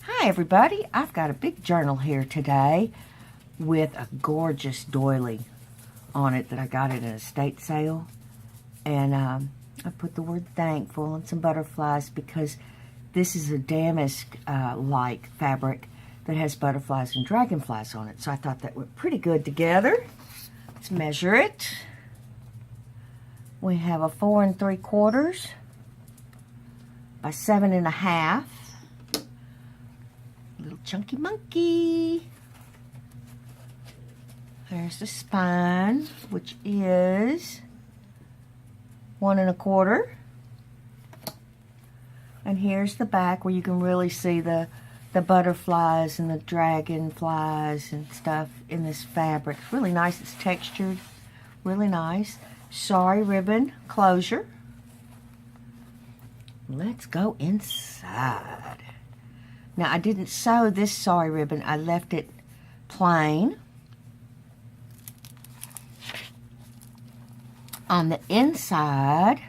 Hi everybody, I've got a big journal here today with a gorgeous doily on it that I got at an estate sale. And I put the word thankful and some butterflies because this is a damask-like fabric that has butterflies and dragonflies on it. So I thought that went pretty good together. Let's measure it. We have a 4 3/4 by 7 1/2. Little chunky monkey. There's the spine, which is 1 1/4. And here's the back where you can really see the butterflies and the dragonflies and stuff in this fabric. It's really nice. It's textured. Really nice. Sari ribbon closure. Let's go inside. Now, I didn't sew this sari ribbon. I left it plain. On the inside,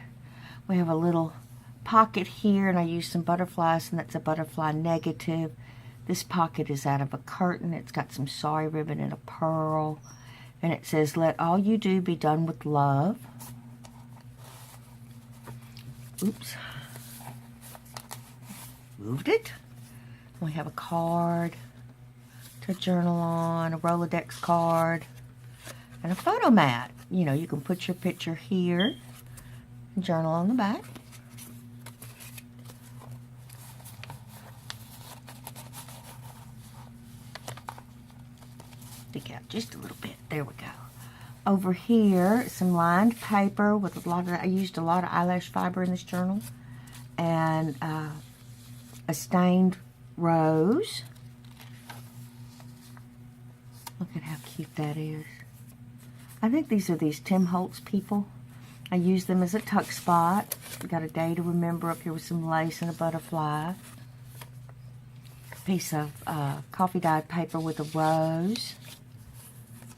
we have a little pocket here, and I used some butterflies, and that's a butterfly negative. This pocket is out of a curtain. It's got some sari ribbon and a pearl, and it says, "Let all you do be done with love." Oops. Moved it. We have a card to journal on, a Rolodex card, and a photo mat. You know, you can put your picture here and journal on the back. Stick out just a little bit. There we go. Over here, some lined paper with a lot of, I used a lot of eyelash fiber in this journal, and a stained rose. Look at how cute that is. I think these are these Tim Holtz people. I use them as a tuck spot. We got a day to remember up here with some lace and a butterfly. A piece of coffee dyed paper with a rose.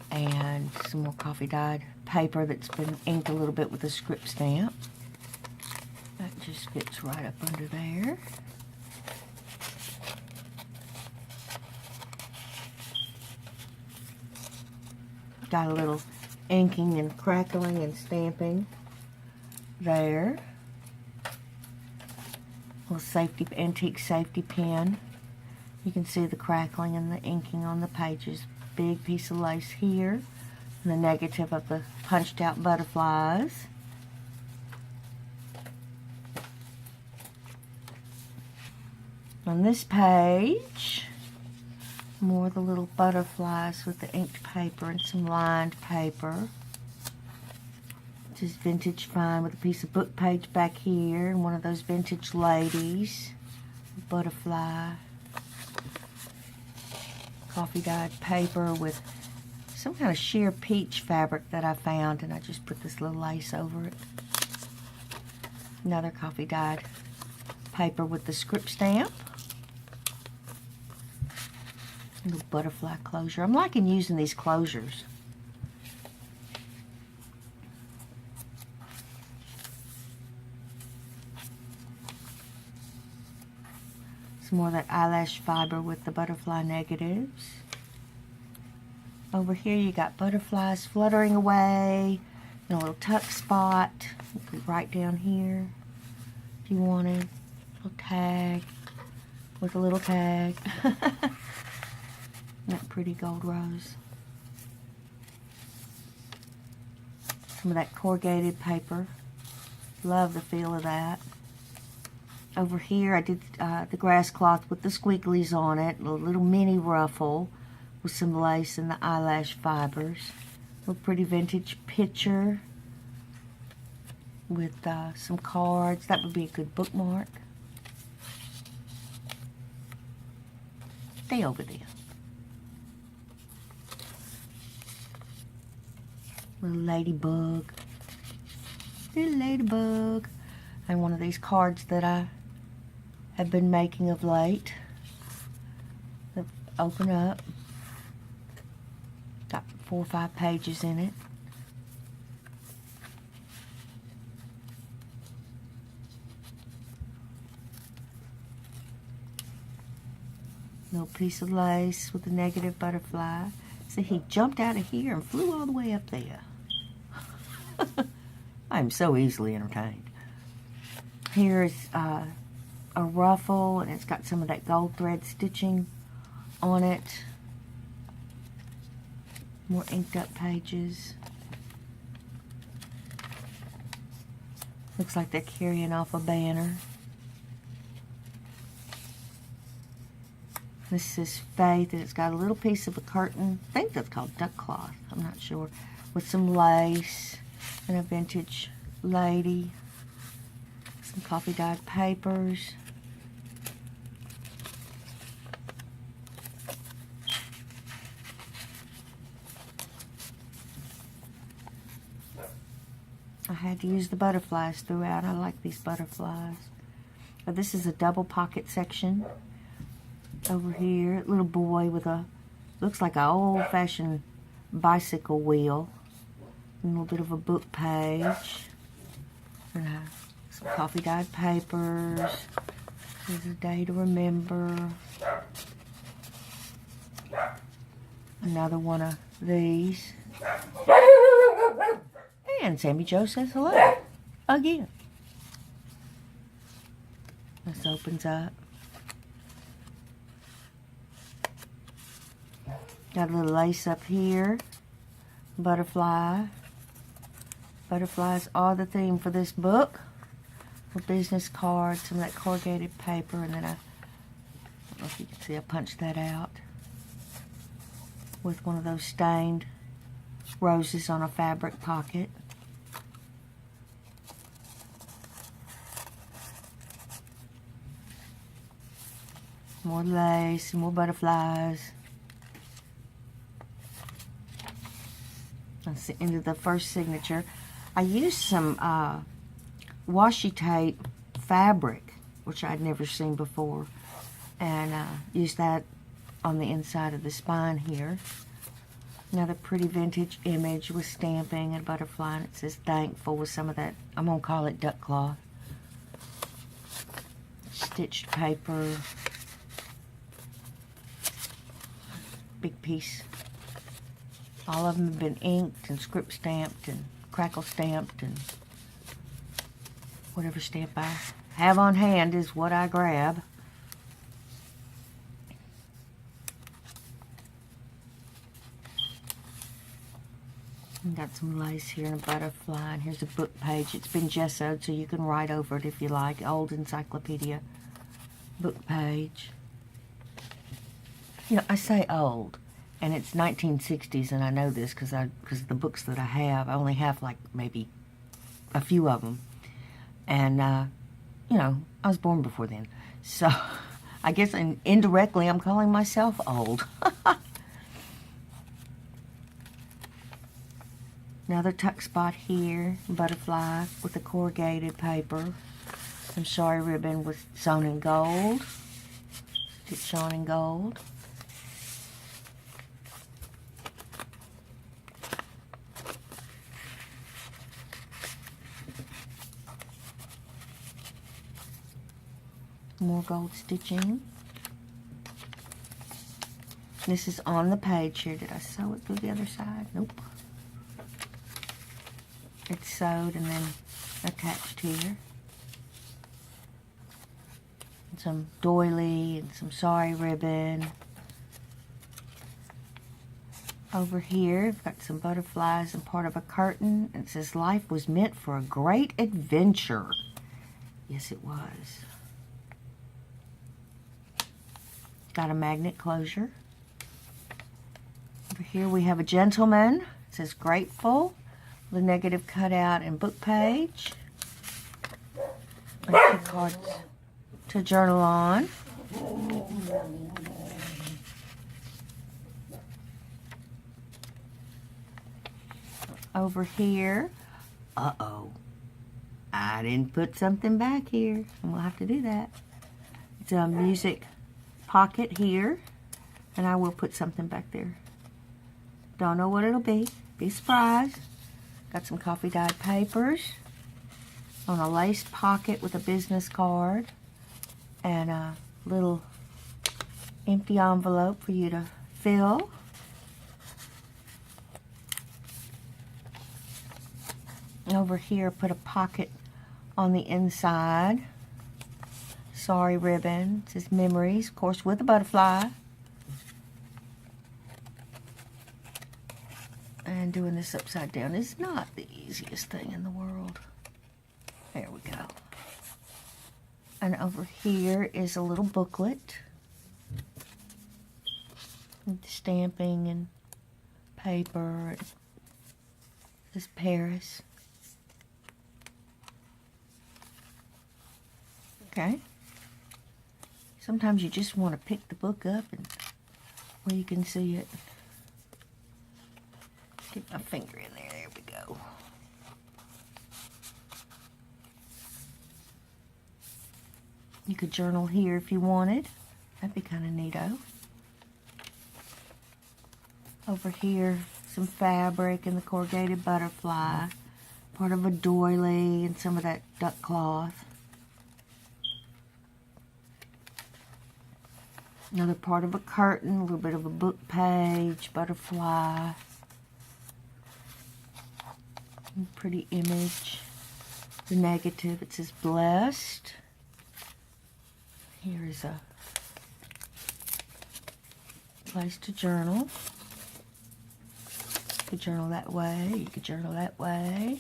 And some more coffee dyed paper that's been inked a little bit with a script stamp. That just fits right up under there. Got a little inking and crackling and stamping there. Little safety, antique safety pin. You can see the crackling and the inking on the pages. Big piece of lace here. And the negative of the punched out butterflies. On this page, more of the little butterflies with the inked paper and some lined paper. This is vintage fine with a piece of book page back here and one of those vintage ladies. Butterfly. Coffee dyed paper with some kind of sheer peach fabric that I found, and I just put this little lace over it. Another coffee dyed paper with the script stamp. Little butterfly closure. I'm liking using these closures. Some more of that eyelash fiber with the butterfly negatives. Over here you got butterflies fluttering away in a little tuck spot. Right down here if you wanted. A little tag with a little tag. That pretty gold rose. Some of that corrugated paper. Love the feel of that. Over here I did the grass cloth with the squigglies on it. A little mini ruffle with some lace and the eyelash fibers. A little pretty vintage picture with some cards. That would be a good bookmark. Stay over there. Little ladybug. Little ladybug. And one of these cards that I have been making of late. Open up. Got 4 or 5 pages in it. Little piece of lace with a negative butterfly. See, he jumped out of here and flew all the way up there. I'm so easily entertained. Here is a ruffle, and it's got some of that gold thread stitching on it. More inked up pages. Looks like they're carrying off a banner. This is Faith, and it's got a little piece of a curtain. I think that's called duck cloth. I'm not sure. With some lace and a vintage lady. Some coffee dyed papers. I had to use the butterflies throughout. I like these butterflies. But this is a double pocket section. Over here, little boy with a, looks like an old-fashioned bicycle wheel. A little bit of a book page. And some coffee dyed papers. There's a day to remember. Another one of these. And Sammy Joe says hello again. This opens up. Got a little lace up here. Butterfly. Butterflies are the theme for this book. A business card, some of that corrugated paper, and then I don't know if you can see, I punched that out with one of those stained roses on a fabric pocket. More lace, more butterflies. That's the end of the first signature. I used some washi tape fabric, which I'd never seen before, and used that on the inside of the spine here. Another pretty vintage image with stamping and butterfly, and it says thankful with some of that, I'm going to call it duck cloth. Stitched paper. Big piece. All of them have been inked and script stamped and crackle stamped, and whatever stamp I have on hand is what I grab. And got some lace here and a butterfly, and here's a book page. It's been gessoed so you can write over it if you like. Old encyclopedia book page. You know, I say old, and it's 1960s, and I know this because the books that I only have like maybe a few of them. And, you know, I was born before then. So I guess indirectly I'm calling myself old. Another tuck spot here, butterfly with a corrugated paper. Some sari ribbon with sewn in gold. Stitched on in gold. More gold stitching. This is on the page here. Did I sew it through the other side? Nope. It's sewed and then attached here. And some doily and some sari ribbon. Over here, I've got some butterflies and part of a curtain. It says, life was meant for a great adventure. Yes, it was. Got a magnet closure. Over here we have a gentleman. It says grateful. The negative cutout and book page. And 2 cards to journal on. Over here. Uh-oh. I didn't put something back here. I'm going to have to do that. It's a music pocket here, and I will put something back there. Don't know what it'll be. Be surprised. Got some coffee dyed papers on a lace pocket with a business card and a little empty envelope for you to fill. Over here, put a pocket on the inside. Sorry ribbon. It says memories, of course, with a butterfly. And doing this upside down is not the easiest thing in the world. There we go. And over here is a little booklet with stamping and paper. This is Paris. Okay. Sometimes you just want to pick the book up and where you can see it. Get my finger in there. There we go. You could journal here if you wanted. That'd be kind of neato. Over here, some fabric and the corrugated butterfly. Part of a doily and some of that duck cloth. Another part of a curtain, a little bit of a book page, butterfly. Pretty image. The negative, it says blessed. Here is a place to journal. You could journal that way, you could journal that way.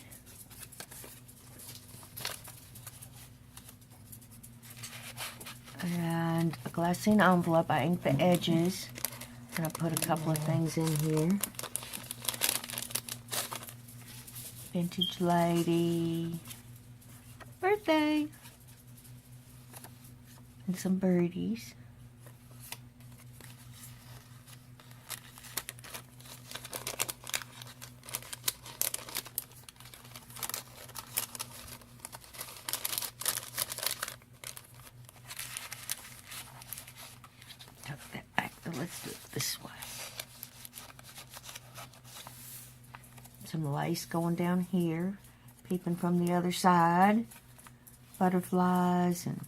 And a glassine envelope. I inked the edges. And I put a couple of things in here. Vintage lady. Birthday. And some birdies. Tuck that back, but let's do it this way. Some lace going down here, peeping from the other side. Butterflies and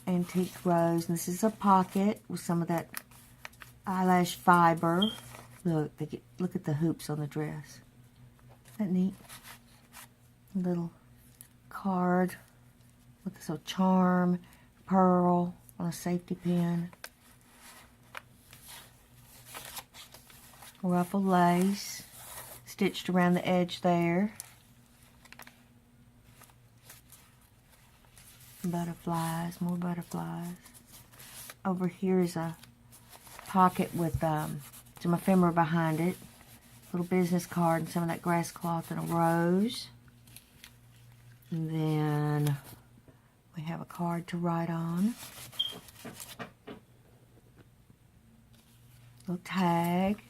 antique rose. And this is a pocket with some of that eyelash fiber. Look, look at the hoops on the dress. Isn't that neat? A little card with this little charm, pearl on a safety pin. Ruffle lace stitched around the edge there. Butterflies, more butterflies. Over here is a pocket with some ephemera behind it. Little business card and some of that grass cloth and a rose. And then we have a card to write on. Little tag.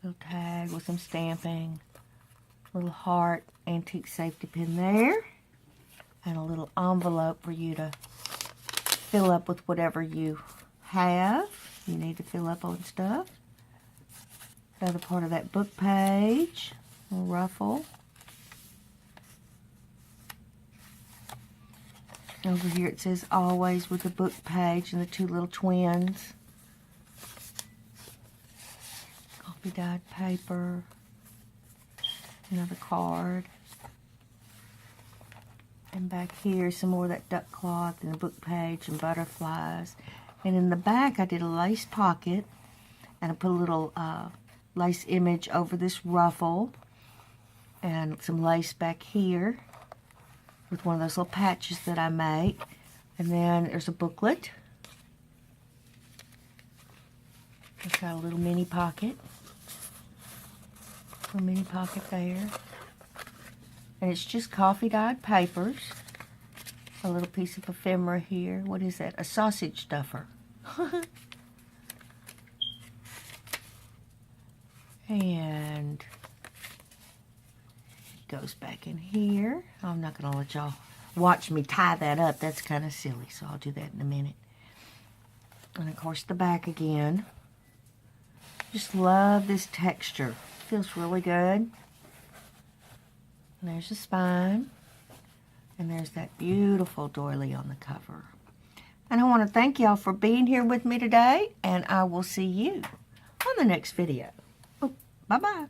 Little tag with some stamping. Little heart antique safety pin there. And a little envelope for you to fill up with whatever you have. You need to fill up on stuff. Another part of that book page. A little ruffle. Over here it says always with the book page and the two little twins. Coffee dyed paper. Another card. And back here some more of that duck cloth and the book page and butterflies. And in the back I did a lace pocket and I put a little lace image over this ruffle and some lace back here with one of those little patches that I make. And then there's a booklet. It's got a little mini pocket. A mini pocket there. And it's just coffee dyed papers. A little piece of ephemera here. What is that? A sausage stuffer. And it goes back in here. I'm not going to let y'all watch me tie that up. That's kind of silly, so I'll do that in a minute. And of course the back again. Just love this texture. Feels really good. And there's the spine. And there's that beautiful doily on the cover. And I want to thank y'all for being here with me today, and I will see you on the next video. Oh, bye-bye.